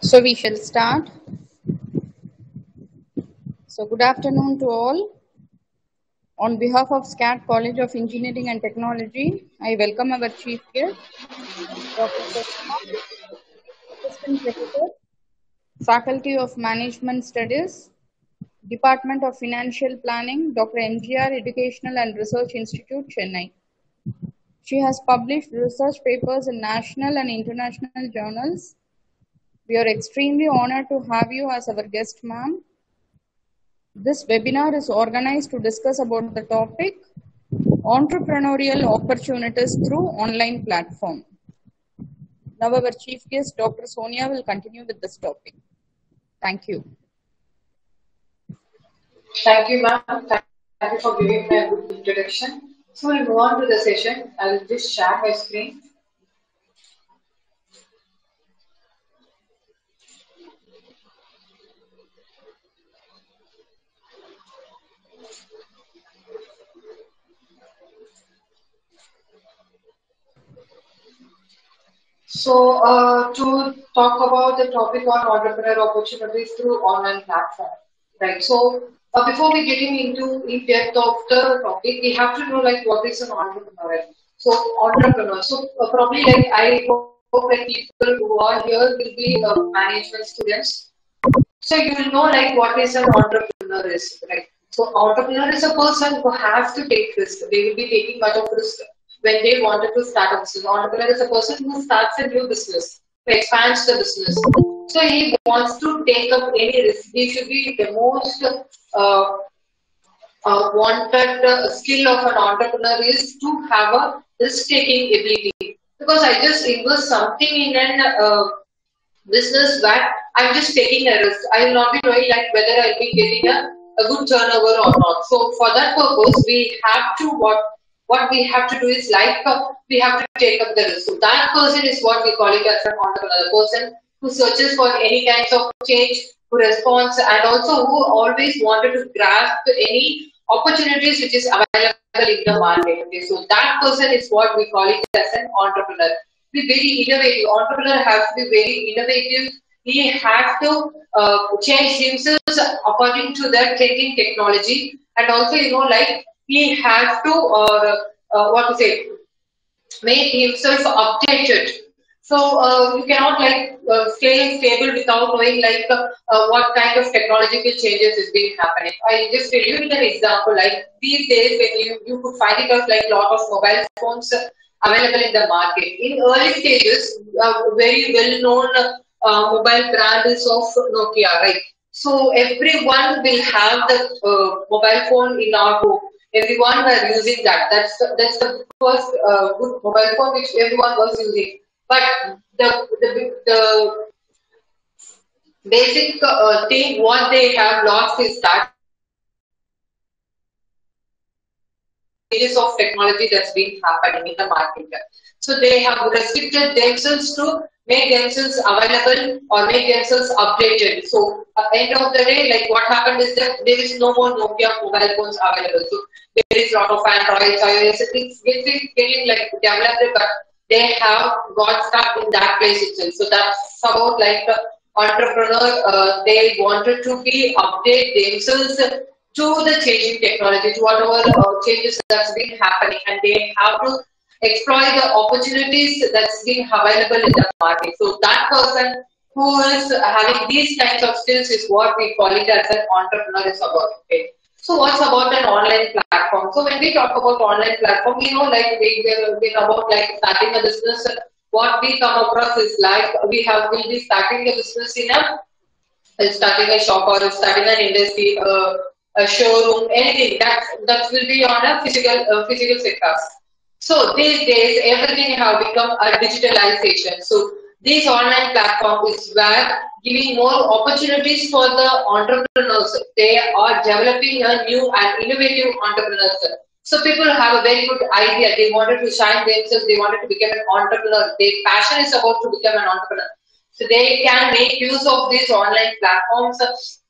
So we shall start. So good afternoon to all. On behalf of SCAT College of Engineering and Technology, I welcome our chief guest, Dr. Sharma, Assistant Professor, Faculty of Management Studies, Department of Financial Planning, Dr. MGR Educational and Research Institute, Chennai. She has published research papers in national and international journals. We are extremely honored to have you as our guest, ma'am. This webinar is organized to discuss about the topic Entrepreneurial Opportunities through Online Platform. Now our chief guest, Dr. Sonia, will continue with this topic. Thank you. Thank you, ma'am. Thank you for giving me a good introduction. So we'll move on to the session. I will just share my screen. So to talk about the topic on entrepreneurial opportunities through online platform, right? So before we getting into in depth of the topic, we have to know like what is an entrepreneur. So entrepreneur. So probably like I hope like people who are here will be management students. So you will know like what is an entrepreneur is, right? So entrepreneur is a person who has to take risk. They will be taking much of risk when they wanted to start a business. Entrepreneur is a person who starts a new business, who expands the business. So he wants to take up any risk. He should be the most wanted skill of an entrepreneur is to have a risk-taking ability. Because I just invest something in an business where I'm just taking a risk. I will not be knowing like whether I'll be getting a good turnover or not. So for that purpose, we have to what we have to do is like we have to take up the risk. So that person is what we call it as an entrepreneur. Person who searches for any kinds of change, who responds, and also who always wanted to grasp any opportunities which is available in the market. Okay, so that person is what we call it as an entrepreneur. Be very innovative. Entrepreneur has to be very innovative. He has to change himself according to the changing technology, and also like he has to what to say, make himself updated. So you cannot like stay stable without knowing like what kind of technological changes is being happening. I just tell you with an example. Like these days, when you could find it out like lot of mobile phones available in the market. In early stages, very well known mobile brand is of Nokia, right? So everyone will have the mobile phone in our home. Everyone were using that. That's the first good mobile phone which everyone was using. But the basic thing what they have lost is that changes of technology that's been happening in the market. So they have restricted themselves to make themselves available or make themselves updated. So at the end of the day, like what happened is that there is no more Nokia mobile phones available. So there is a lot of Android, iOS, it's getting like developed, but they have got stuck in that place itself. So that's about like the entrepreneur, they wanted to be update themselves to the changing technology, to whatever changes that's been happening, and they have to exploit the opportunities that's been available in the market. So that person who is having these kinds of skills is what we call it as an entrepreneur is about. Okay. So what's about an online platform? So when we talk about online platform, we know like we know about like starting a business. What we come across is like we'll be starting a business in starting a shop or starting an industry, a showroom, anything that will be on a physical sector. So these days, everything have become a digitalization. So this online platform is where giving more opportunities for the entrepreneurs. They are developing a new and innovative entrepreneurs. So people have a very good idea. They wanted to shine themselves. They wanted to become an entrepreneur. Their passion is about to become an entrepreneur. So they can make use of these online platforms.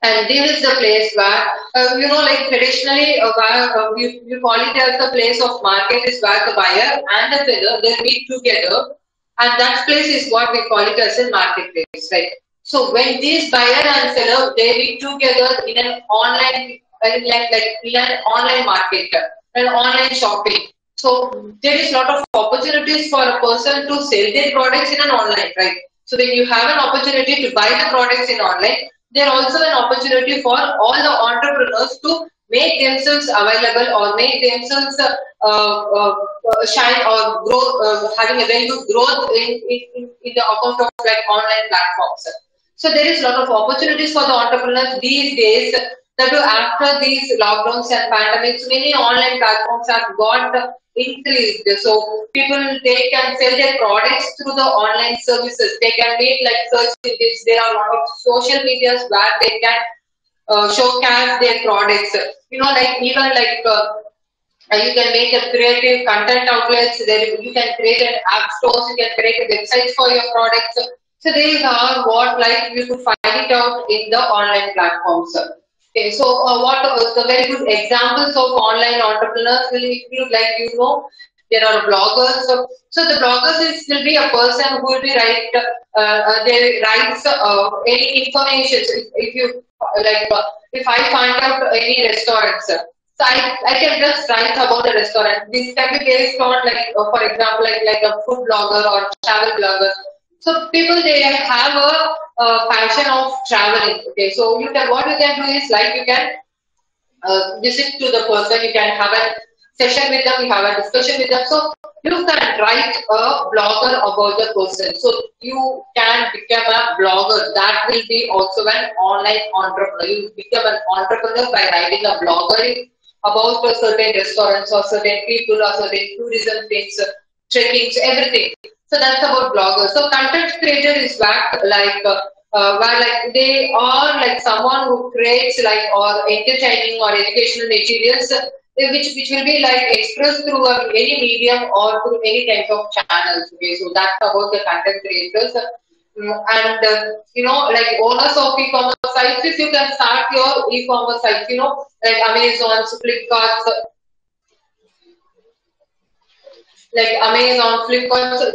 And this is the place where, like traditionally, where you call it as the place of market is where the buyer and the seller, they meet together and that place is what we call it as a marketplace, right? So when these buyer and seller they meet together in an online, in an online market, an online shopping. So there is a lot of opportunities for a person to sell their products in an online, right? So when you have an opportunity to buy the products in online, there also an opportunity for all the entrepreneurs to make themselves available or make themselves shine or grow, having a very good growth in the account of like online platforms. So there is a lot of opportunities for the entrepreneurs these days. That after these lockdowns and pandemics, many online platforms have got increased. So people they can sell their products through the online services. They can make like search engines. There are a lot of social medias where they can showcase their products. You know, like even like you can make a creative content outlets. There you can create an app stores. You can create websites for your products. So these are what like you could find it out in the online platforms. Okay, so what the very good examples of online entrepreneurs will include, like you know, there are bloggers. So the bloggers will be a person who will be they writes any information. So if you if I find out any restaurants, so I can just write about the restaurant. This can be based on for example like a food blogger or travel blogger. So people they have a passion of traveling. Okay, so you can what you can do is like you can visit to the person, you can have a session with them, you have a discussion with them. So you can write a blogger about the person. So you can become a blogger. That will be also an online entrepreneur. You become an entrepreneur by writing a blogger about certain restaurants or certain people or certain tourism things, trekkings, everything. So that's about bloggers. So content creator is where like they are like someone who creates like or entertaining or educational materials which will be like expressed through any medium or through any type of channels. Okay, so that's about the content creators. And you know, like owners of e-commerce sites, if you can start your e-commerce sites, you know, like Amazon, Flipkart, like Amazon, Flipkart. So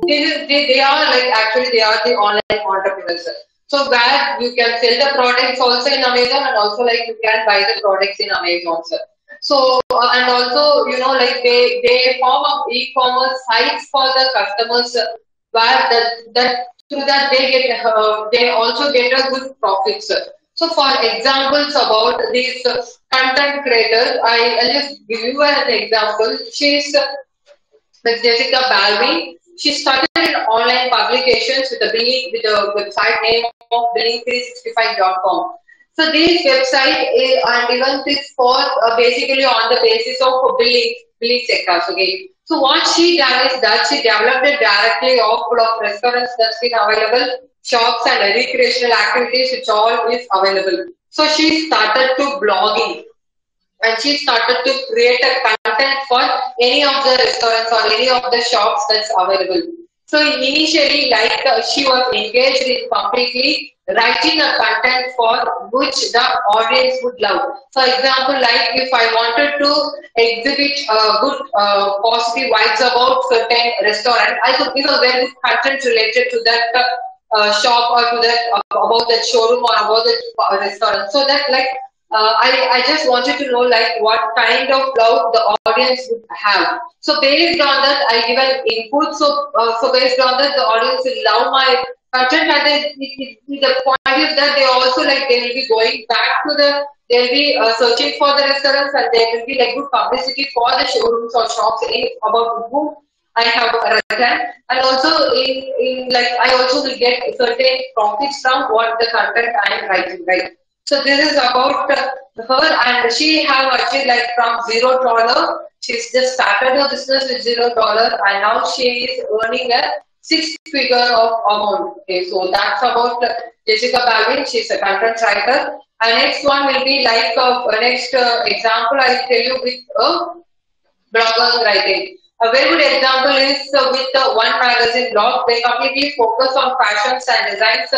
they are like actually they are the online entrepreneurs. So where you can sell the products also in Amazon and also like you can buy the products in Amazon. So and also you know like they form up e-commerce sites for the customers where that through that they also get a good profits. So for examples about these content creators, I'll just give you an example. She's with Jessica Balvin. She started in online publications with with a website name of billing365.com. So this website is, and even this for basically on the basis of billing sectors. Okay. So what she done is that she developed it directly off full of restaurants that's been available, shops and recreational activities which all is available. So she started to blogging and she started to create a content for any of the restaurants or any of the shops that's available. So initially, like she was engaged in completely writing a content for which the audience would love. For example, like if I wanted to exhibit good positive vibes about certain restaurant, I could give a very good content related to that shop or to that about that showroom or about the restaurant. So that like I just wanted to know like what kind of love the audience would have. So based on that, I give an input. So based on that, the audience will love my content, and then the point is that they also like they will be going back to they'll be searching for the restaurants, and there will be like good publicity for the showrooms or shops about whom I have written, and also in like I also will get certain profits from what the content I am writing, right? So this is about her, and she have achieved like from $0. She's just started her business with $0, and now she is earning a six-figure of amount. Okay, so that's about Jessica Balvin. She's a content writer. And next one will be like next example I'll tell you with blogger writing. A very good example is with the One Magazine blog. They completely focus on fashions and designs.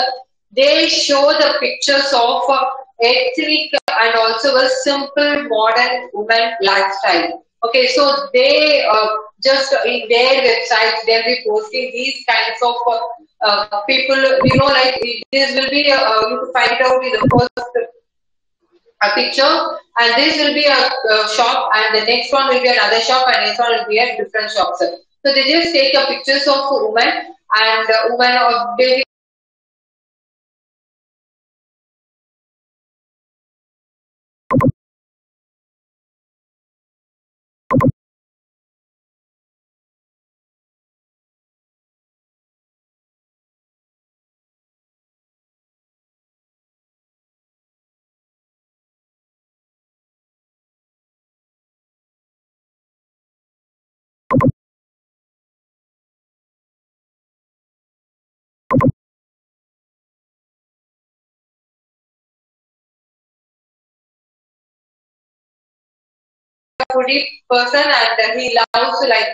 They show the pictures of ethnic and also a simple modern woman lifestyle. Okay, so they just in their websites they'll be posting these kinds of people. You know, like this will be you could find it out in the first a picture, and this will be a shop, and the next one will be another shop, and next one will be a different shop. So they just take a pictures of women, and women of they foodie person, and he loves like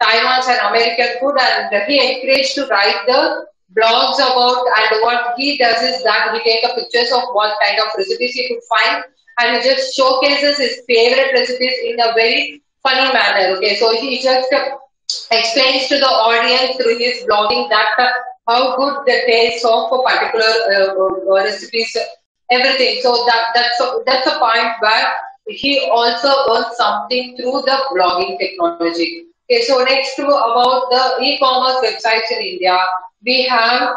Taiwan's and American food, and he encouraged to write the blogs about. And what he does is that he take a pictures of what kind of recipes he could find, and he just showcases his favorite recipes in a very funny manner. Okay, so he just explains to the audience through his blogging that how good the taste of a particular recipes, everything. So that's a point where he also earns something through the blogging technology. Okay, so next to about the e-commerce websites in India, we have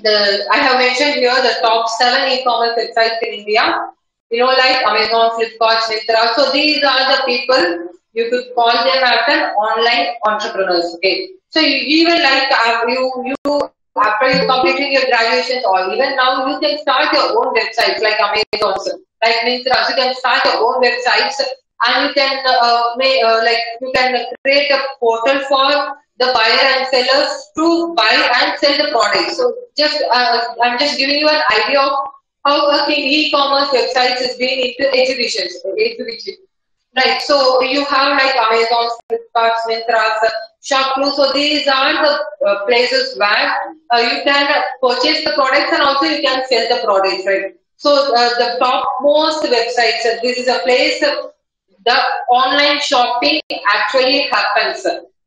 I have mentioned here the top 7 e-commerce websites in India. You know, like Amazon, Flipkart, Myntra. So these are the people you could call them as an online entrepreneurs. Okay. So even like you after you completing your graduation, or even now you can start your own websites like Amazon, like Myntra. So you can start your own websites, and you can like you can create a portal for the buyer and sellers to buy and sell the product. So just I'm just giving you an idea of how a e-commerce websites is being into exhibitions. Exhibition. Right. So you have like Amazon, Flipkart, Myntra, Shopify. So these are the places where you can purchase the products, and also you can sell the products. Right. So the top most websites. This is a place the online shopping actually happens.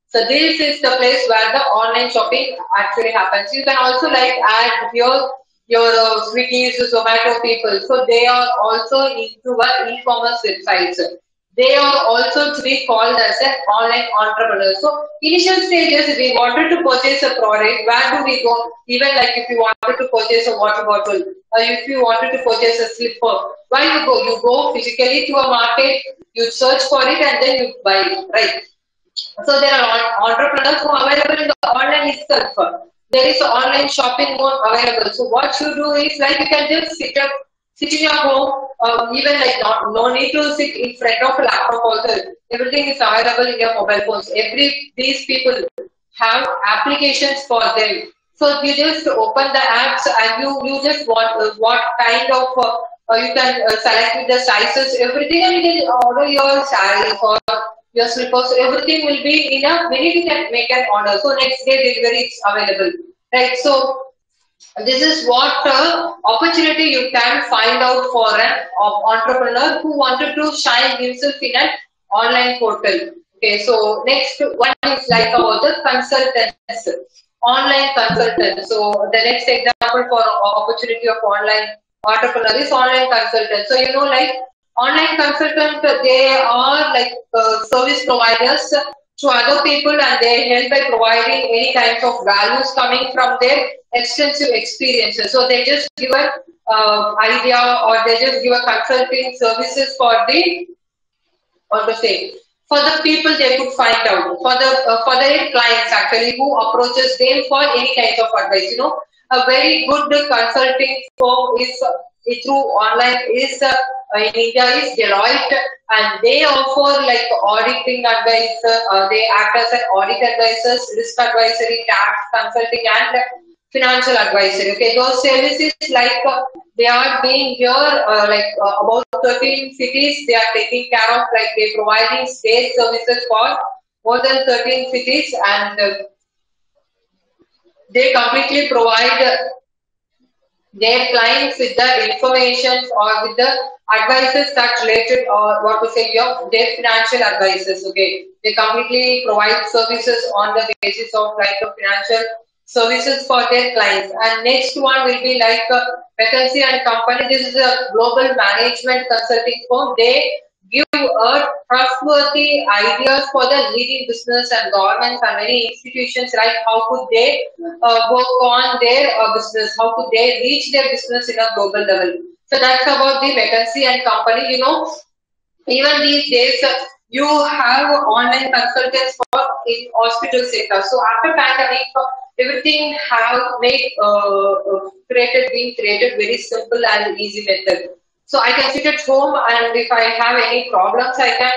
So this is the place where the online shopping actually happens. You can also like add your Swiggy, Zomato people. So they are also into our e-commerce websites. They are also to be called as an online entrepreneur. So initial stages, we wanted to purchase a product. Where do we go? Even like if you wanted to purchase a water bottle, or if you wanted to purchase a slipper, where you go? You go physically to a market, you search for it, and then you buy it, right? So there are entrepreneurs who are available in the online itself. There is online shopping mode available. So what you do is like you can just sit in your home, even like no need to sit in front of a laptop also. Everything is available in your mobile phones. These people have applications for them. So you just open the apps, and you just want what kind of you can select with the sizes, everything, and you can order your sarees or your slippers. So everything will be in a minute. You can make an order. So next day delivery is available, right? So this is what opportunity you can find out for an entrepreneur who wanted to shine himself in an online portal. Okay, so next one is like about the consultants, online consultants. So the next example for opportunity of online entrepreneur is online consultant. So you know, like online consultant, they are like service providers to other people, and they help by providing any kinds of values coming from their extensive experiences. So they just give an idea, or they just give a consulting services for the, what to say, for the people they could find out, for their clients actually who approaches them for any kind of advice. You know, a very good consulting firm is through online is in India is Deloitte, and they offer like auditing advice. They act as an audit advisors, risk advisory, tax consulting, and financial advisory. Okay, those services like they are being here like about 13 cities. They are taking care of, like they providing state services for more than 13 cities, and they completely provide. their clients with the information or with the advices that related or what to say your their financial advices. Okay, they completely provide services on the basis of like a financial services for their clients. And next one will be like vacancy and company. This is a global management consulting firm. They give trustworthy ideas for the leading business and governments and many institutions, like how could they work on their business, how could they reach their business in a global level. So that's about the vacancy and company. You know, even these days, you have online consultants for in hospital sector. So after pandemic, everything have made being created very simple and easy method. So I can sit at home, and if I have any problems, I can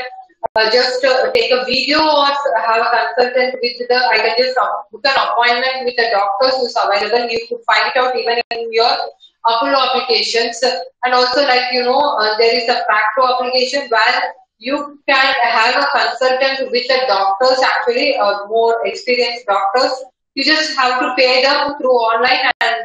just take a video or have a consultant with the. I can just book an appointment with the doctors who's available. You could find it out even in your Apollo applications, and also like you know there is a Practo application where you can have a consultant with the doctors, actually more experienced doctors. You just have to pay them through online, and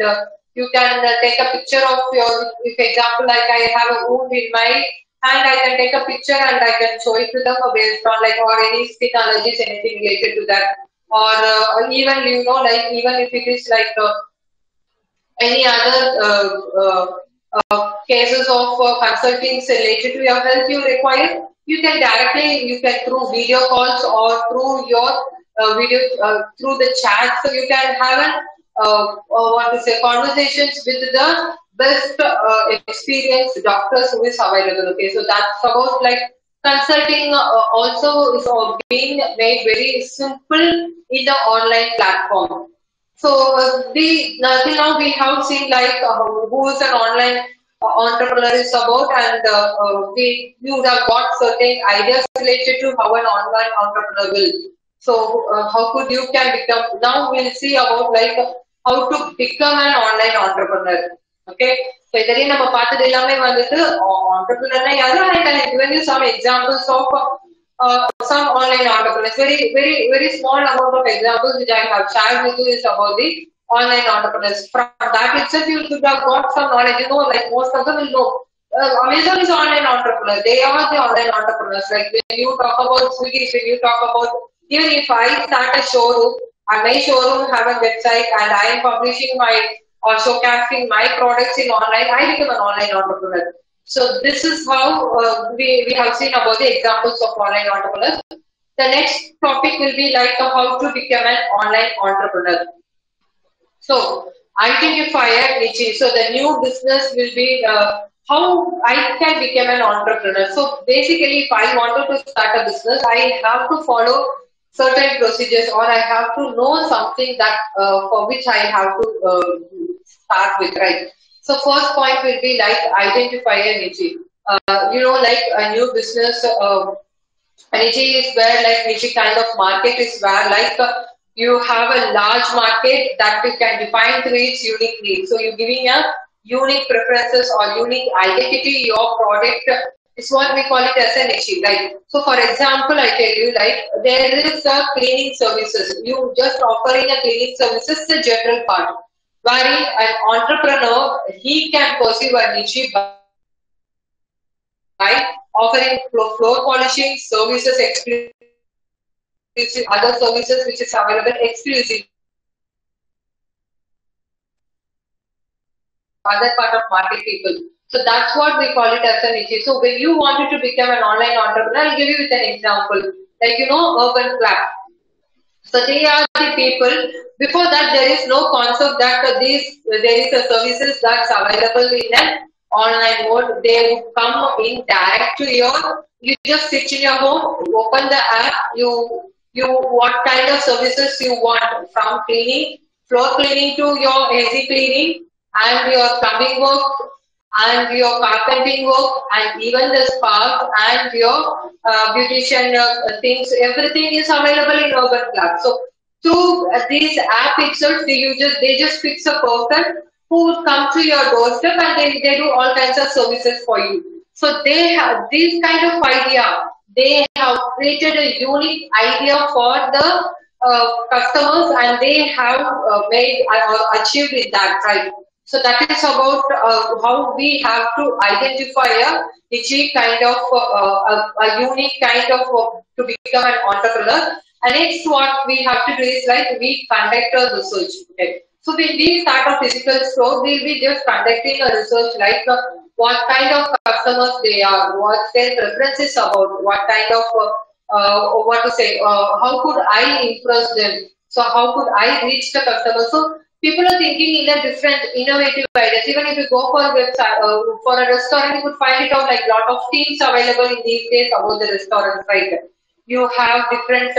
you can take a picture of your, if example like I have a wound in my hand, I can take a picture and I can show it to them based on like or any skin allergies, anything related to that, or even you know like even if it is like any other cases of consulting related to your health you require, you can directly, you can through video calls or through your video, through the chat, so you can have an what to say conversations with the best experienced doctors who is available. Okay, so that's about like consulting also is being made very simple in the online platform. So till now we have seen like who is an online entrepreneur is about, and we would have got certain ideas related to how an online entrepreneur will. So how could you can become? Now we'll see about like how to become an online entrepreneur. Okay. So இதுவரையும் நம்ம பார்த்தது எல்லாமே வந்துட்டு entrepreneur யாரு, and I have given you some examples of some online entrepreneurs. Very small amount of examples which I have shared with you is about the online entrepreneurs. From that itself, you should have got some knowledge. You know, like most of them will know. Amazon is online entrepreneur. They are the online entrepreneurs. Like when you talk about Swiggy, when you talk about, even if I start a showroom and my showroom have a website and I am publishing my or showcasing my products in online, I become an online entrepreneur. So this is how we have seen about the examples of online entrepreneurs. The next topic will be like how to become an online entrepreneur. So identify a niche. So the new business will be how I can become an entrepreneur. So basically, if I wanted to start a business, I have to follow certain procedures, or I have to know something that for which I have to start with, right? So first point will be like identify a niche. You know, like a new business, a niche is where like niche kind of market is where like you have a large market that you can define through its unique needs. So you're giving a unique preferences or unique identity. Your product is what we call it as a niche, right? So for example, I tell you like there is a cleaning services. You just offering a cleaning services, the general part. Wherein an entrepreneur, he can pursue a niche by offering floor polishing services, exclusive other services which is available exclusive other part of market people. So that's what we call it as a niche. So when you wanted to become an online entrepreneur, I'll give you with an example. Like you know, urban flap. So they are the people. Before that, there is no concept that there is a services that's available in an online mode. They would come in direct to your. You just sit in your home, open the app. You what kind of services you want, from cleaning, floor cleaning to your AC cleaning, and your plumbing work, and your carpenting work, and even the spa and your beautician things, everything is available in Urban Club. So through this app itself, they just fix a person who will come to your doorstep, and they do all kinds of services for you. So they have this kind of idea. They have created a unique idea for the customers, and they have made or achieved with that, right? So that is about how we have to identify a niche kind of a unique kind of to become an entrepreneur. And next, what we have to do is like we conduct a research. Okay. So when we start a physical store, we'll be just conducting a research like what kind of customers they are, what their preferences about, what kind of what to say, how could I impress them? So how could I reach the customer? So people are thinking in a different innovative ideas. Even if you go for a website, for a restaurant, you could find it out like lot of themes available in these days about the restaurant, right? You have different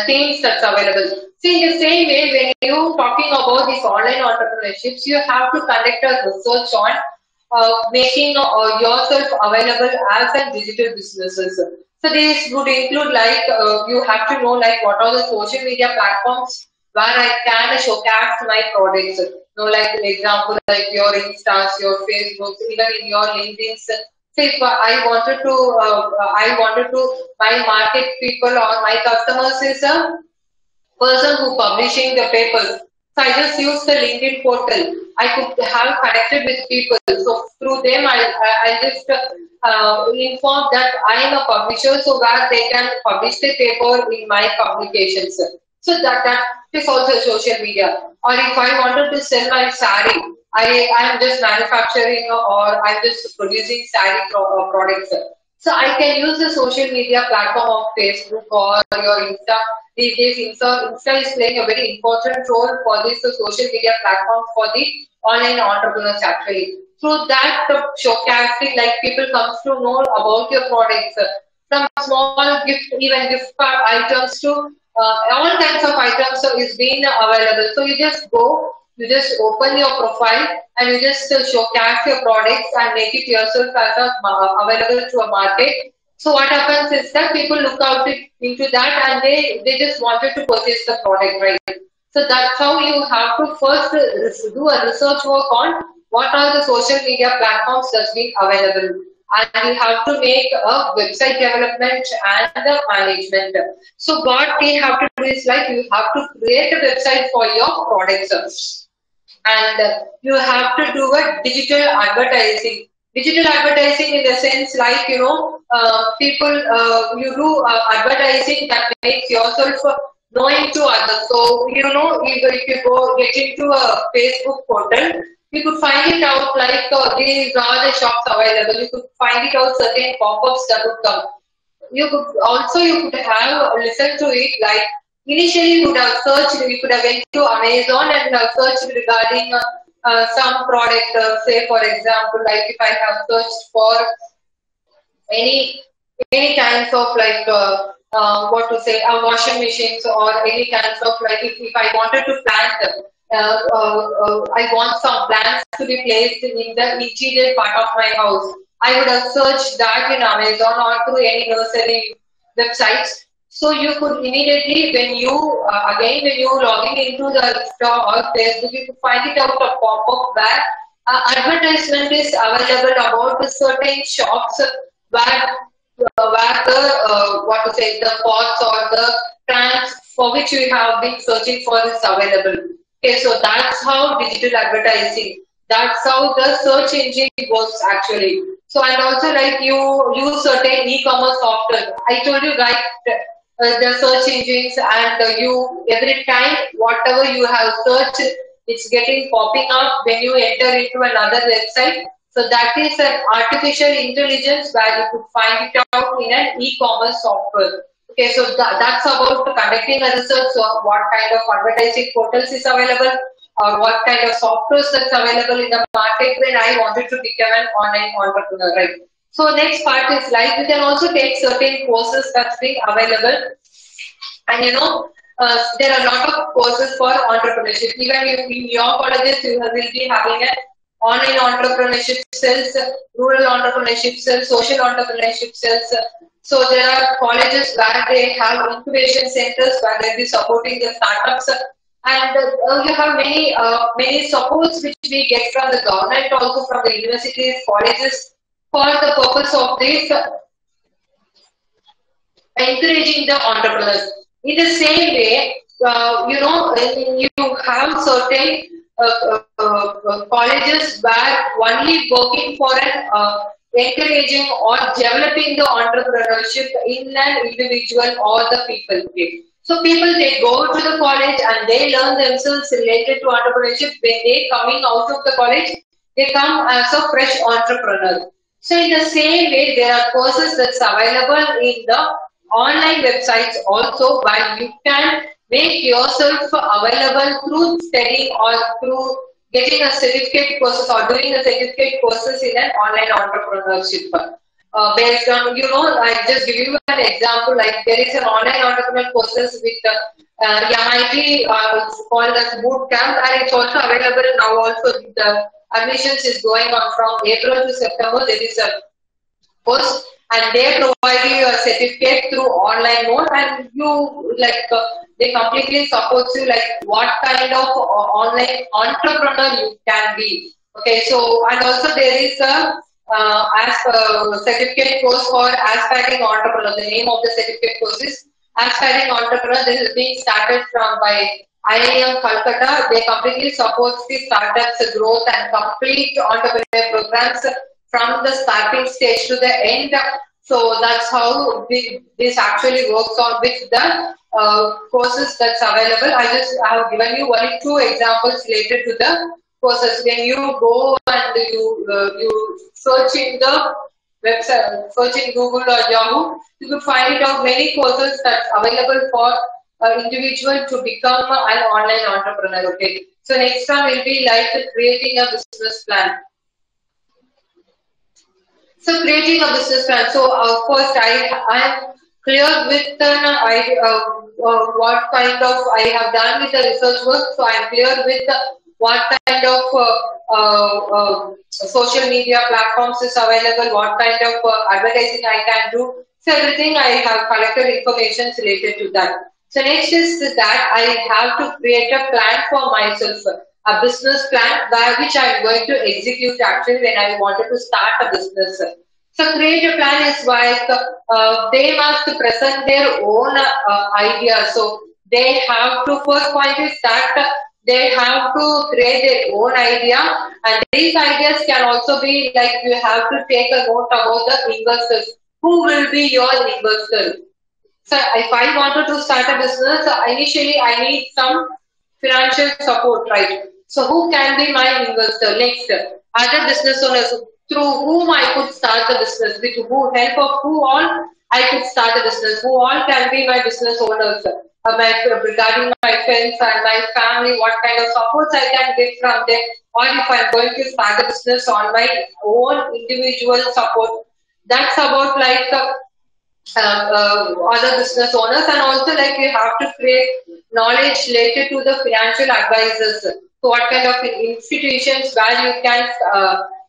things that's available. See, in the same way, when you talking about these online entrepreneurships, you have to conduct a research on making yourself available as a digital businesses. So this would include like you have to know like what are the social media platforms where I can showcase my products. You know, like an example, like your Instas, your Facebooks, even in your LinkedIn. Say if I wanted to, my market people or my customers is a person who publishing the papers. So I just use the LinkedIn portal. I could have connected with people. So through them, I just inform that I am a publisher, so where they can publish the paper in my publications. So that is also social media. Or if I wanted to sell my sari, I am just manufacturing or I'm just producing sari products. So I can use the social media platform of Facebook or your Insta. These days, Insta is playing a very important role for this social media platform for the online entrepreneurs actually. Through that showcasing, like people comes to know about your products, from small gift, even gift card items to all kinds of items is being available. So you just go, you just open your profile and you just showcase your products and make it yourself as available to a market. So what happens is that people look out into that and they just wanted to purchase the product, right? So that's how you have to first do a research work on what are the social media platforms that's being available. And you have to make a website development and the management. So what we have to do is like you have to create a website for your products and you have to do a digital advertising. Digital advertising in the sense like, you know, people, you do advertising that makes yourself knowing to others. So, you know, if you go get into a Facebook portal, you could find it out like these are the shops available. You could find it out certain pop-ups that would come. You could have listened to it like initially you would have searched, you could have went to Amazon and searched regarding some product, say for example, like if I have searched for any any kinds of like what to say, washing machines or any kinds of like if I wanted to plant, I want some plants to be placed in the interior part of my house. I would have searched that in Amazon or through any nursery websites. So you could immediately, when you again when you logging into the store or Facebook, you could find it out a pop-up where advertisement is available about the certain shops where the what to say the pots or the plants for which you have been searching for is available. Okay, so that's how digital advertising. That's how the search engine works actually. So and also like you use certain e-commerce software. I told you guys the search engines and you every time whatever you have searched, it's getting popping up when you enter into another website. So that is an artificial intelligence where you could find it out in an e-commerce software. Okay, so that's about conducting a research on what kind of advertising portals is available or what kind of software that's available in the market when I wanted to become an online entrepreneur, right? So next part is like you can also take certain courses that's being available and you know there are a lot of courses for entrepreneurship. Even in your colleges you will be having an online entrepreneurship cells, rural entrepreneurship cells, social entrepreneurship cells. So there are colleges where they have incubation centers where they'll be supporting the startups. And you have many supports which we get from the government, also from the universities, colleges, for the purpose of this encouraging the entrepreneurs. In the same way, you know, you have certain colleges were only working for an encouraging or developing the entrepreneurship in an individual or the people. Okay. So people, they go to the college and they learn themselves related to entrepreneurship. When they coming out of the college, they come as a fresh entrepreneur. So in the same way, there are courses that's available in the online websites also, where you can make yourself available through studying or through getting a certificate courses or doing a certificate courses in an online entrepreneurship. Based on, I just give you an example, like there is an online entrepreneur courses with MIT, it's called as boot camp, and it's also available now also. The admissions is going on from April to September. There is a course and they provide you a certificate through online mode, and you they completely support you like what kind of online entrepreneur you can be. Okay, so and also there is a certificate course for aspiring entrepreneur. The name of the certificate course is aspiring entrepreneur. This is being started from by IIM Calcutta. They completely support the startups growth and complete entrepreneur programs from the starting stage to the end. So that's how this actually works on with the courses that's available. I have given you one or two examples related to the courses. When you go and you search in the website, search in Google or Yahoo, you could find it out many courses that's available for individual to become an online entrepreneur. Okay. So next one will be like creating a business plan. So creating a business plan. So first I am clear with what kind of I have done with the research work. So I am clear with what kind of social media platforms is available, what kind of advertising I can do. So everything I have collected information related to that. So next is that I have to create a plan for myself, a business plan by which I am going to execute actually when I wanted to start a business. So create a plan is like they must present their own ideas. So they have to, first point is that they have to create their own idea, and these ideas can also be like you have to take a note about the investors. Who will be your investor? So if I wanted to start a business, initially I need some financial support, right? So who can be my investor? Next, other business owners through whom I could start the business, with who help of who all I could start a business, who all can be my business owners, regarding my friends and my family, what kind of supports I can get from them, or if I'm going to start a business on my own individual support. That's about like other business owners, and also like you have to create knowledge related to the financial advisors. So what kind of institutions where you can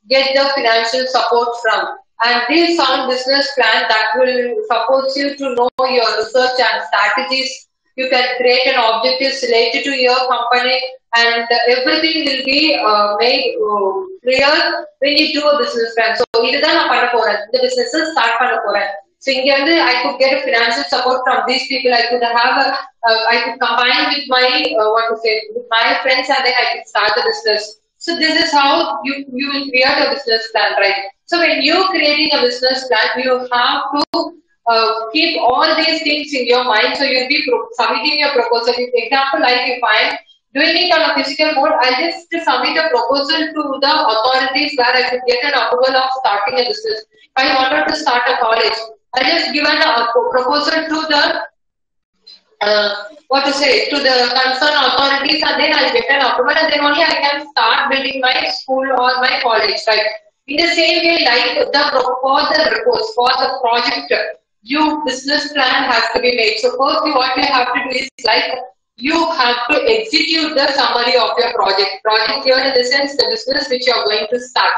get the financial support from. And this sound business plan that will support you to know your research and strategies. You can create an objectives related to your company, and everything will be made clear when you do a business plan. So, the businesses start from so I could get a financial support from these people. I could have I could combine with my with my friends, and then I could start the business. So this is how you will create a business plan, right? So when you're creating a business plan, you have to keep all these things in your mind. So you'll be submitting your proposal. For example, like if I'm doing it on a physical mode, I just submit a proposal to the authorities where I could get an approval of starting a business. If I wanted to start a college, I just given a proposal to the to the concerned authorities, and then I'll get an approval, and then only I can start building my school or my college, right? In the same way, like for the project, your business plan has to be made. So first, what you have to do is like you have to execute the summary of your project. Project here in the sense the business which you are going to start.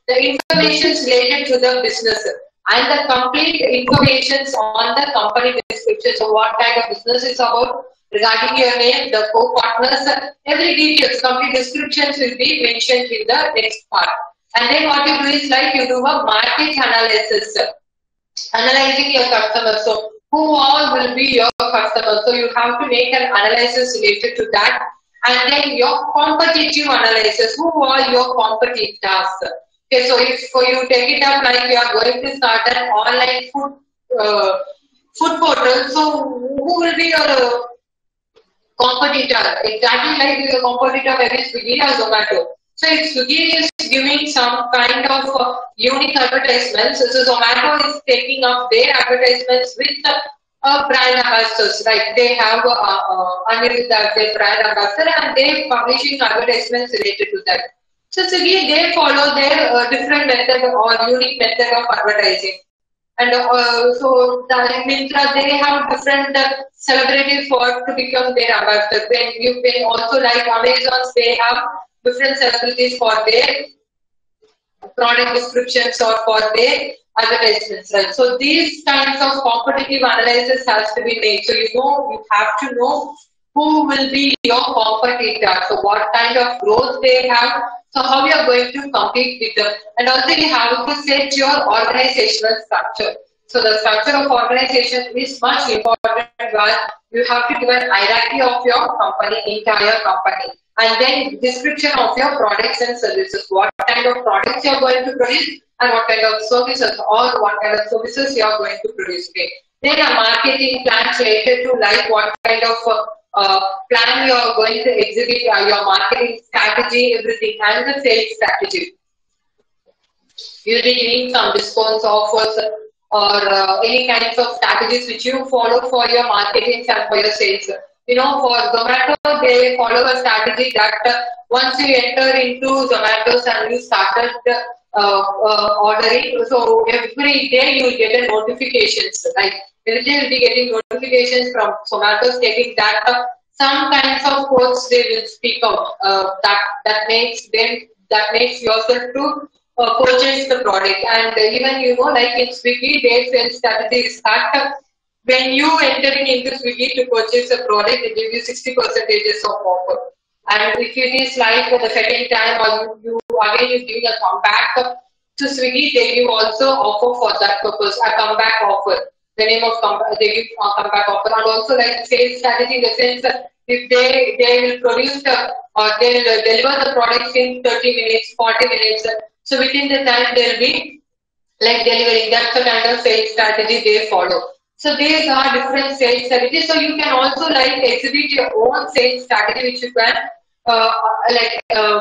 The information related to the business and the complete information on the company description. So what kind of business is about, regarding your name, the co-partners, every details, complete descriptions will be mentioned in the next part. And then what you do is like you do a market analysis, analyzing your customers. So who all will be your customers? So you have to make an analysis related to that. And then your competitive analysis, who are your competitors? Okay, so if you take it up like you are going to start an online food portal, so who will be your competitor? Exactly like the competitor maybe Swiggy or Zomato. So if Swiggy is giving some kind of unique advertisements, so Zomato is taking up their advertisements with brand ambassadors. Like they have Anirudh as their brand ambassador and they publishing advertisements related to that. So Swiggy, they follow their different method or unique method of advertising. And so the Myntra, they have different celebrities for to become their ambassador. When you can also like Amazon's, they have different celebrities for their product descriptions or for their advertisements, right? So these kinds of competitive analysis has to be made. So you have to know who will be your competitor. So what kind of growth they have. So how you are going to compete with them. And also you have to set your organizational structure. So the structure of organization is much important where you have to give an hierarchy of your company, entire company. And then description of your products and services. What kind of products you are going to produce and what kind of services or what kind of services you are going to produce. Okay. Then a marketing plan related to like what kind of plan you are going to exhibit, your marketing strategy, everything, and the sales strategy. You'll be giving some discounts, offers, or any kinds of strategies which you follow for your marketing and for your sales. For Zomato, they follow a strategy that once you enter into Zomato's and you started ordering, so every day you will get a notifications. Like every day you will be getting notifications from Zomato stating that some kinds of quotes they will speak out. That makes yourself to purchase the product. And even like in Swiggy, their sales strategy is that when you entering into Swiggy to purchase a product, they give you 60% of offer. And if it is like the second time or you again you giving a comeback to Swiggy, they give also offer for that purpose, a comeback offer. The name of they give a comeback offer. And also like sales strategy in the sense that if they will produce or they will deliver the products in 30 minutes, 40 minutes. So within the time they will be like delivering. That's the kind of sales strategy they follow. So these are different sales strategies. So you can also like exhibit your own sales strategy which you can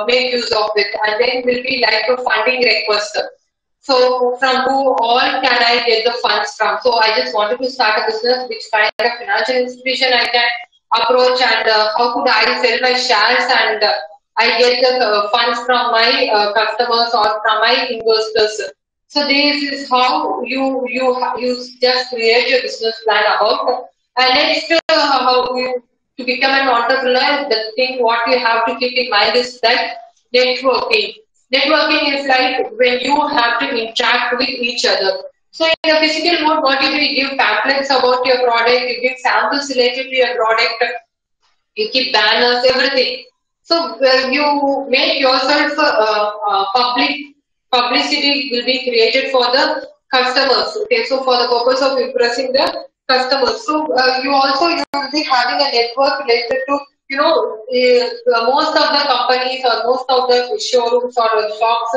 make use of it. And then will be like a funding request. So from who all can I get the funds from? So I just wanted to start a business, which kind of financial institution I can approach and how could I sell my shares and I get the funds from my customers or from my investors. So this is how you just create your business plan about. And next, how you to become an entrepreneur, the thing what you have to keep in mind is that networking. Networking is like when you have to interact with each other. So in the physical mode, what you do, you give pamphlets about your product, you give samples related to your product, you keep banners, everything. So you make yourself publicity will be created for the customers. Okay, so for the purpose of impressing the customers. So you will be having a network related to most of the companies or most of the showrooms or shops,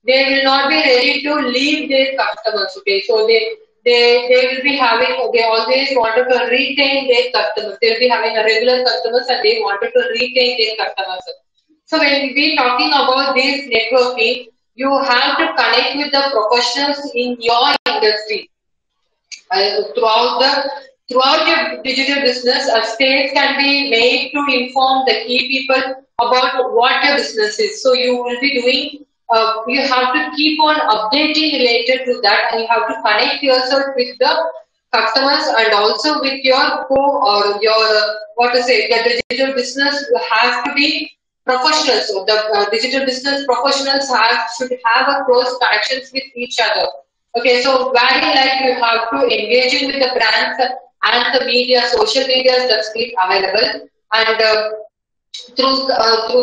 they will not be ready to leave their customers. Okay, so they will be having, they always wanted to retain their customers. They will be having a regular customers and they wanted to retain their customers. So when we talking about this networking, you have to connect with the professionals in your industry. Throughout your digital business, a stage can be made to inform the key people about what your business is. So you will be doing. You have to keep on updating related to that, and you have to connect yourself with the customers and also with your or your the digital business has to be professional. So the digital business professionals should have a close connections with each other. Okay, so very like you have to engaging with the brands and the media, social media that's been available, and through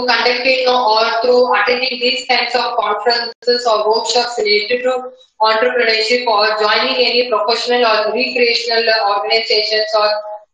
conducting or through attending these kinds of conferences or workshops related to entrepreneurship or joining any professional or recreational organizations or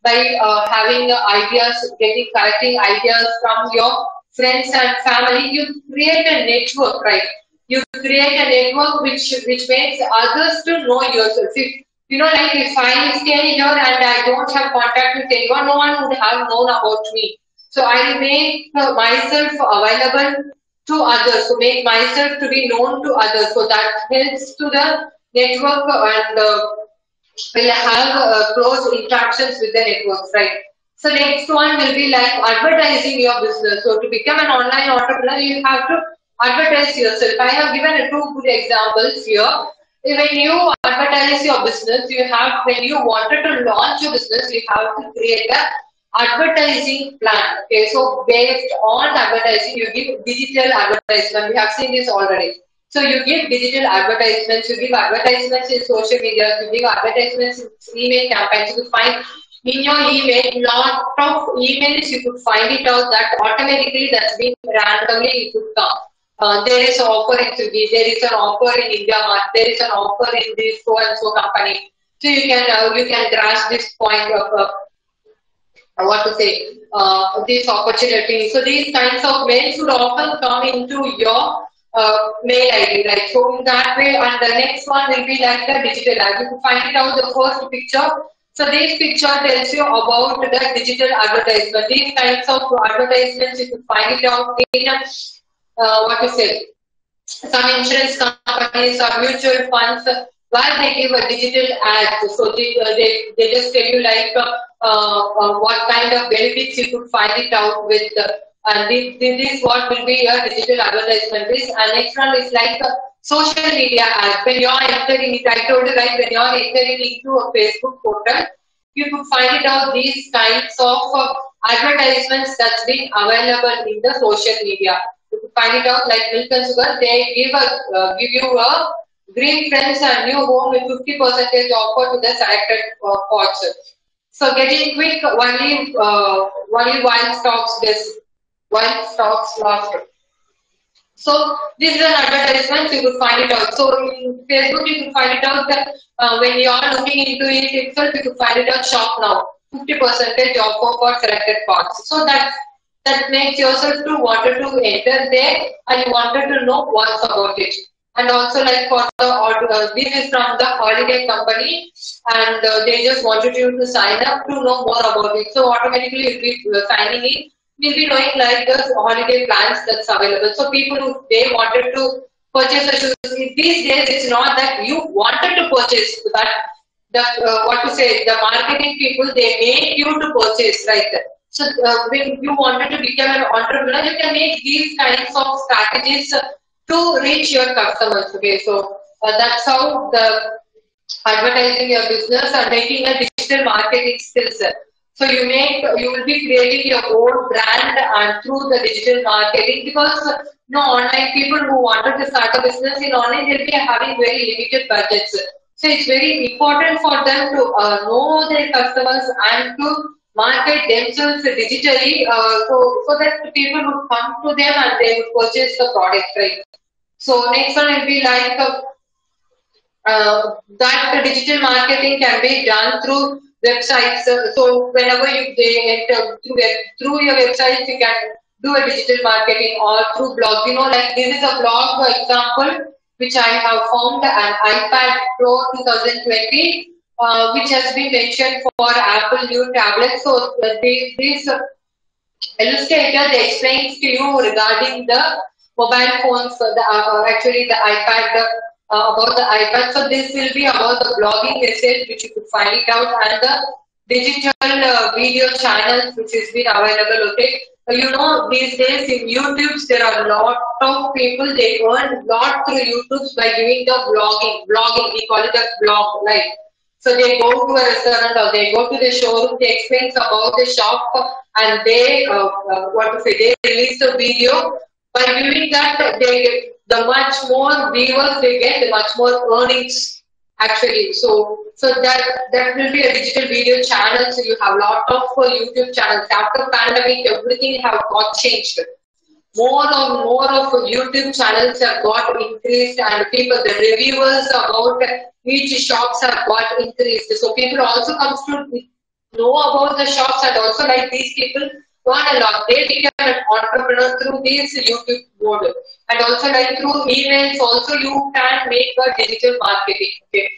by having ideas, collecting ideas from your friends and family. You create a network, right? You create a network which makes others to know yourself. If, like if I stay here and I don't have contact with anyone, no one would have known about me. So I make myself available to others, to make myself to be known to others. So that helps to the network and will have close interactions with the networks, right? So next one will be like advertising your business. So to become an online entrepreneur, you have to advertise yourself. I have given two good examples here. When you advertise your business, when you wanted to launch your business, you have to create a advertising plan. Okay, so based on advertising, you give digital advertisement. We have seen this already. So you give digital advertisements, you give advertisements in social media, you give advertisements in email campaigns. You could find in your email, lot of emails you could find it out that automatically that's been randomly it could come. There is an offer in Swiggy, there is an offer in India Mart, there is an offer in this so and so company. So you can grasp this point of what to say, this opportunity. So these kinds of mails would often come into your mail ID, right? So in that way, and the next one will be like the digital ad. You can find it out the first picture. So this picture tells you about the digital advertisement. These kinds of advertisements you can find it out in what to say, some insurance companies or mutual funds where they give a digital ad. So they just tell you like what kind of benefits you could find it out with. And this what will be your digital advertisement is. And next one is like social media ads. When you are entering it, I told you right, when you are entering into a Facebook portal, you could find it out these kinds of advertisements that's been available in the social media. You could find it out like Milk and Sugar. They give you a green friends and new home with 50% offer to the selected pots. So getting quick only while stocks last. So this is an advertisement, you could find it out. So in Facebook, you could find it out that when you are looking into it itself, you could find it out shop now. 50% offer for selected parts. So that makes yourself to wanted to enter there and you wanted to know what's about it. And also like for the this is from the holiday company and they just wanted you to sign up to know more about it. So automatically you'll be signing in. You'll be knowing like the holiday plans that's available. So people who they wanted to purchase the shoes, these days it's not that you wanted to purchase, but the marketing people, they make you to purchase, right? So when you wanted to become an entrepreneur, you can make these kinds of strategies to reach your customers. Okay, so that's how the advertising your business and making a digital marketing skills. So you will be creating your own brand and through the digital marketing because online people who wanted to start a business in online, they'll be having very limited budgets. So it's very important for them to know their customers and to market themselves digitally so that the people would come to them and they would purchase the product, right? So next one will be like that the digital marketing can be done through websites. So whenever you enter through your website, you can do a digital marketing or through blog. Like this is a blog example which I have found an iPad Pro 2020, which has been mentioned for Apple new tablets. So this illustrator they explains to you regarding the mobile phones, actually the iPad. About the iPad. So this will be about the blogging message which you could find it out and the digital video channels which has been available. Okay, these days in YouTube there are a lot of people they earn a lot through YouTube by doing the blogging we call it as blog, right? So they go to a restaurant or they go to the showroom, they explain about the shop and they they release the video. By doing that, the much more viewers they get, the much more earnings actually. So that will be a digital video channel. So you have a lot of YouTube channels. After pandemic, everything have got changed. More of YouTube channels have got increased, and the reviewers about each shops have got increased. So people also comes to know about the shops, and also like these people earn a lot. They become an entrepreneur through this YouTube board, and also like through emails also you can make a digital marketing. Okay.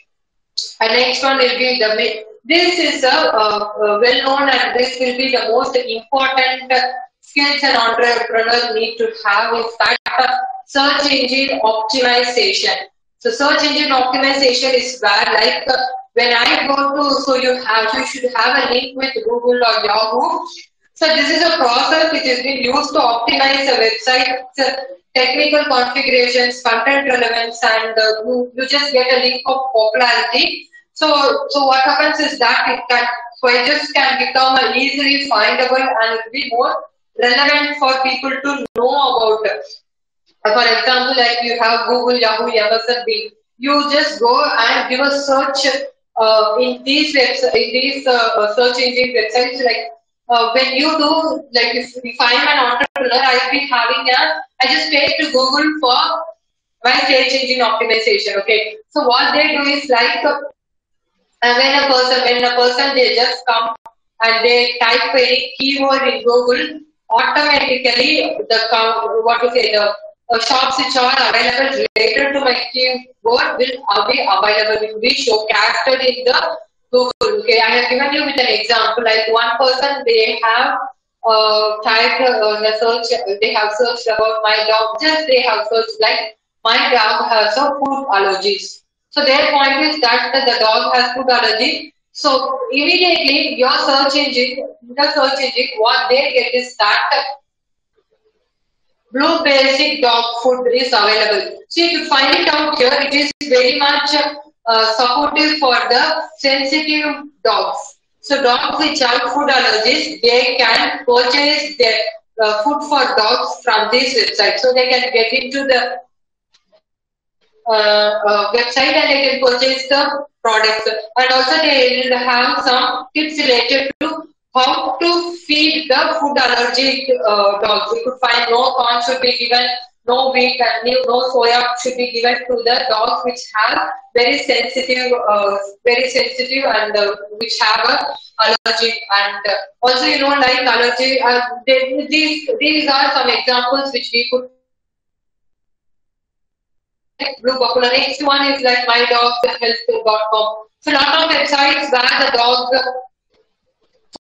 And next one will be the this is a well known, and this will be the most important skills an entrepreneur need to have is that search engine optimization. So search engine optimization is where like when I go to, so you should have a link with Google or Yahoo. So this is a process which is being used to optimize a website, technical configurations, content relevance, and you just get a link of popularity. So what happens is that it can pages can become easily findable and it will be more relevant for people to know about it. For example, like you have Google, Yahoo, Amazon, Bing. You just go and give a search in these search engine websites. Like when you do, like if I'm an entrepreneur, I'll be having I just pay to Google for my search engine optimization. Okay, so what they do is like. And when a person they just come and they type a keyword in Google, automatically what to say the shops which are available related to my keyword will be available, will be showcased in the Google. Okay, I have given you with an example. Like one person they have typed the search, they have searched about my dog. Just they have searched like my dog has a food allergies. So their point is that the dog has food allergy. So immediately the search engine, what they get is that blue basic dog food is available. So if you find it out here, it is very much supportive for the sensitive dogs. So dogs which have food allergies, they can purchase their food for dogs from this website. So they can get into the website and they can purchase the products, and also they will have some tips related to how to feed the food allergic dogs. You could find no corn should be given, no wheat and no soya should be given to the dogs which have very sensitive and which have a allergy, and also like allergy. These are some examples which we could blue popular. Next one is like mydogshealth.com. So lot of websites where the dog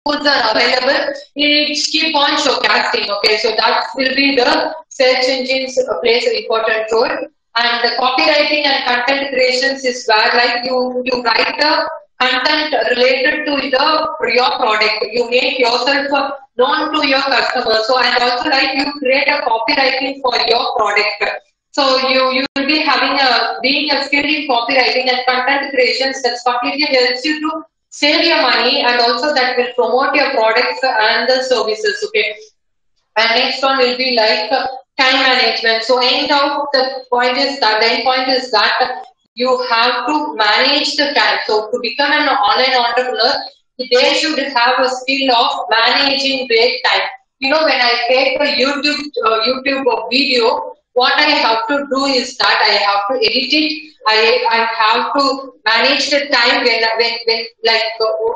foods are available. It keep on showcasing. Okay, so that will be the search engines plays an important role. And the copywriting and content creations is where like you write the content related to your product. You make yourself known to your customer. So and also like you create a copywriting for your product. So you will be having being a skilled in copywriting and content creations that completely helps you to save your money, and also that will promote your products and the services. Okay. And next one will be like time management. So end out the point is that the end point is that you have to manage the time. So to become an online entrepreneur, they should have a skill of managing their time. When I take a YouTube video, what I have to do is that I have to edit it. I have to manage the time when like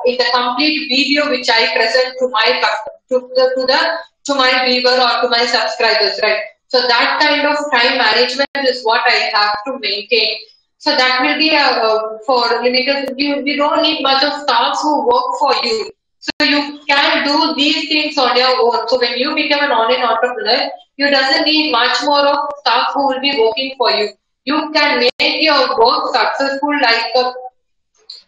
in the complete video which I present to my to my viewer or to my subscribers, right? So that kind of time management is what I have to maintain. So that will be for limited. We don't need much of staffs who work for you. So you can do these things on your own. So when you become an online entrepreneur, you doesn't need much more of staff who will be working for you. You can make your work successful like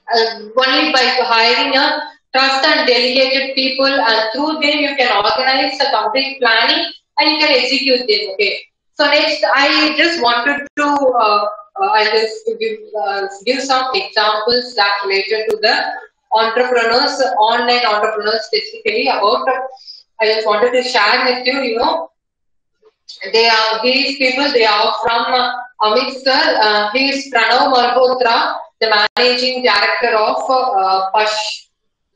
only by hiring a trust and delegated people, and through them you can organize the complete planning and you can execute them. Okay. So next, I just wanted to I just give some examples that related to the entrepreneurs, online entrepreneurs specifically about. I just wanted to share with you. These people. They are from Amritsar. He is Pranav Malhotra, the managing director of Pashtush.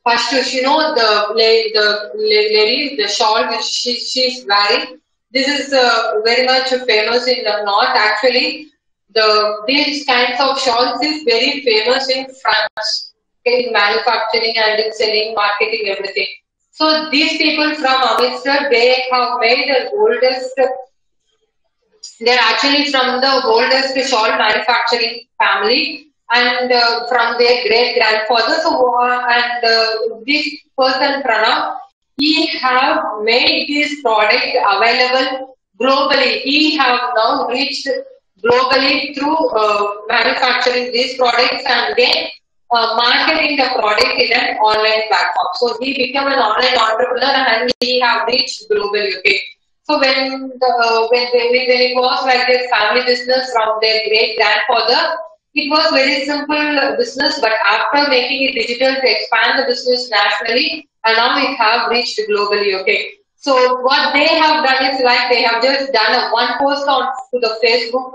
The lady, the shawl which she's wearing. This is very much famous in the north. Actually, these kinds of shawls is very famous in France. in manufacturing and in selling, marketing, everything. So these people from Amritsar, they have made the oldest, they're actually from the oldest shawl manufacturing family and from their great grandfather. So, this person Pranav, he have made this product available globally. He have now reached globally through manufacturing these products and then marketing the product in an online platform. So he became an online entrepreneur and he have reached globally. Okay. So when it was like their family business from their great grandfather, it was very simple business. But after making it digital to expand the business nationally, and now it have reached globally. Okay. So what they have done is like they have just done a one post on to the Facebook,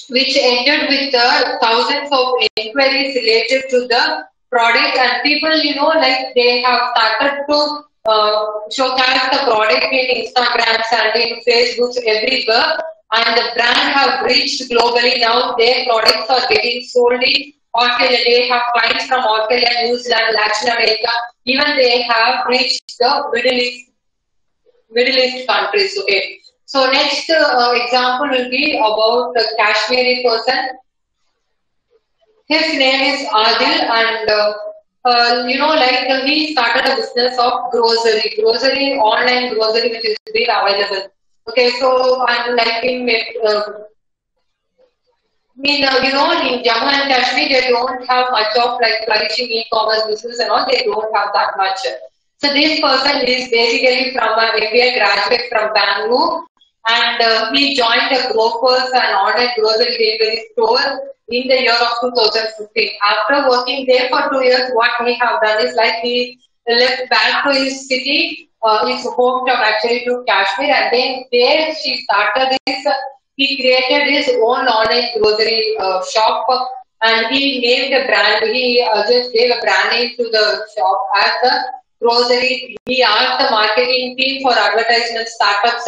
which ended with the thousands of inquiries related to the product, and people, like they have started to showcase the product in Instagrams and in Facebooks everywhere, and the brand have reached globally. Now their products are getting sold in Australia. They have clients from Australia, New Zealand, Latin America. Even they have reached the Middle East countries. Okay. So next example will be about the Kashmiri person. His name is Adil, and he started a business of grocery, online grocery, which is being available. Okay, so and like in Jammu and Kashmir, they don't have much of like flourishing e-commerce business and all. They don't have that much. So this person is basically from an MBA graduate from Bangalore, and he joined the Grocers and online grocery delivery store in the year of 2015. After working there for 2 years, what he have done is like he left back to his city, his hometown actually to Kashmir, and then there she started his. He created his own online grocery shop, and he named a brand. He just gave a brand name to the shop as the grocery. He asked the marketing team for advertisement startups.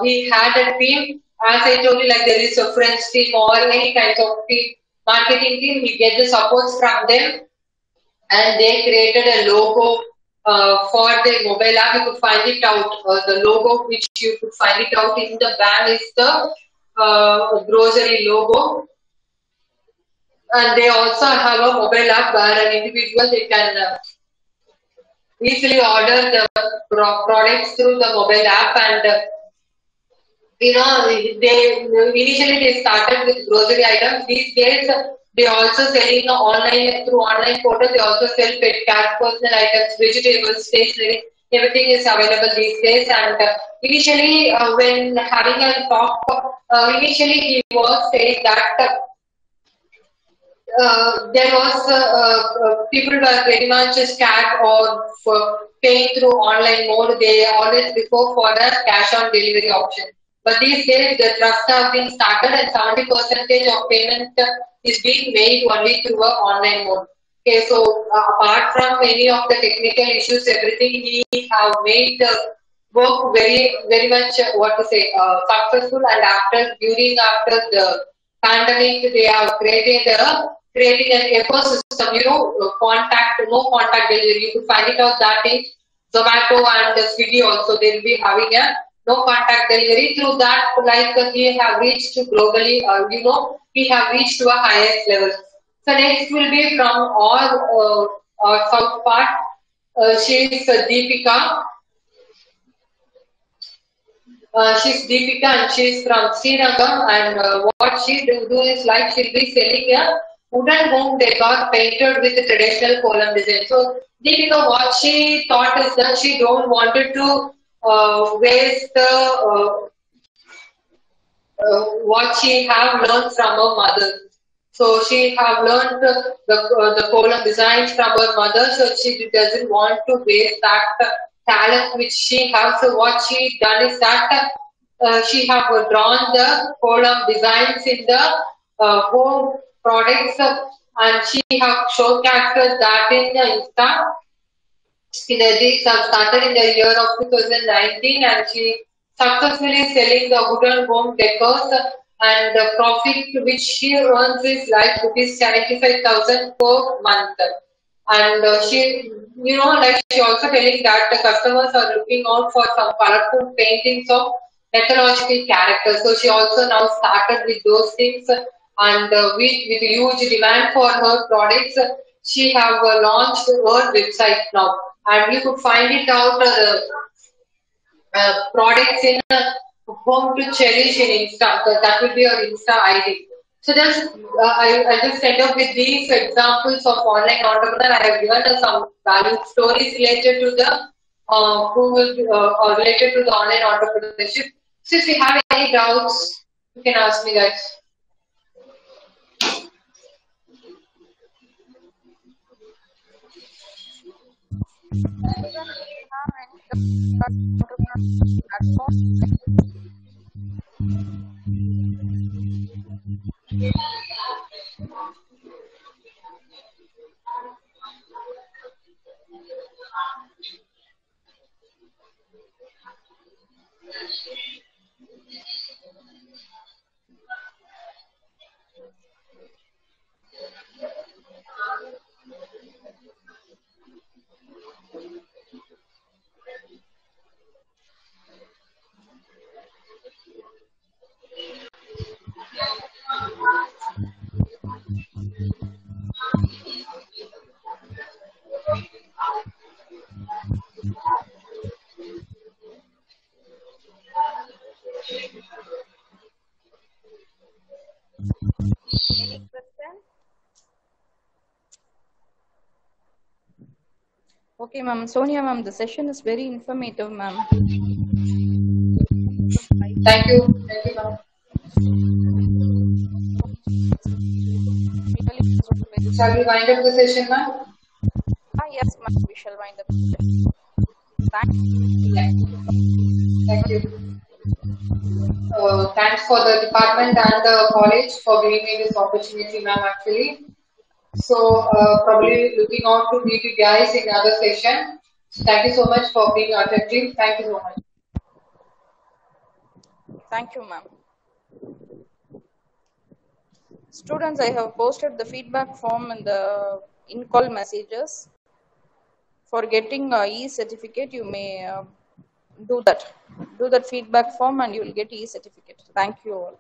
He had a team, as I told you, like there is a French team or any kind of team, marketing team. He get the supports from them, and they created a logo for the mobile app. You could find it out. The logo which you could find it out in the van is the grocery logo, and they also have a mobile app where an individual they can easily order the products through the mobile app, and they initially they started with grocery items. These days they also selling online through online portal. They also sell pet, cat, personal items, vegetables, stationery. Everything is available these days. And initially, when having a talk, initially he was saying that there was people were very much scared or for paying through online mode. They always prefer for a cash on delivery option. But these days the trust have been started and 70% of payment is being made only through a online mode. Okay, so apart from any of the technical issues, everything he have made work very much what to say successful. And after the pandemic, they have creating an ecosystem, no contact delivery. You could find it out that in Zomato and Swiggy also they will be having a no contact delivery. Through that, like he have reached globally, he have reached to a highest level. So next will be from our south part. She is Deepika. She's Deepika and she's from Srinagar, and what she do is like she'll be selling a wooden home decor painted with the traditional column design. So Deepika, what she thought is that she don't wanted to waste the what she have learned from her mother. So she have learned the column designs from her mother, so she doesn't want to waste that talent which she has. So what she done is that she have drawn the column designs in the home products, and she have showcased that in the Insta. These have started in the year of 2019, and she successfully selling the wooden home decors and the profit which she earns is like rupees 75,000 per month. And she, like she also telling that the customers are looking out for some colorful paintings of mythological characters. So she also now started with those things, and with huge demand for her products, she have launched her website now, and you could find it out. Products in home to cherish in Insta. That will be your Insta ID. So just I just end up with these examples of online entrepreneur. I have given some value stories related to the who will or related to the online entrepreneurship. So if you have any doubts, you can ask me guys. Students, do you have any doubts about entrepreneurship platform? Any question? Okay, ma'am. Sonia, ma'am, the session is very informative, ma'am. Thank you. Thank you, ma'am. Really, it was very. Shall we wind up the session, ma'am? Yes, ma'am. We shall wind up the session. Thank Yeah. Thank you. Thanks for the department and the college for giving me this opportunity, ma'am, actually. So, probably looking out to meet you guys in another session. Thank you so much for being attentive. Thank you so much. Thank you, ma'am. Students, I have posted the feedback form in the in-call messages. For getting e-certificate, you may do that. Do that feedback form and you will get e-certificate. Thank you all.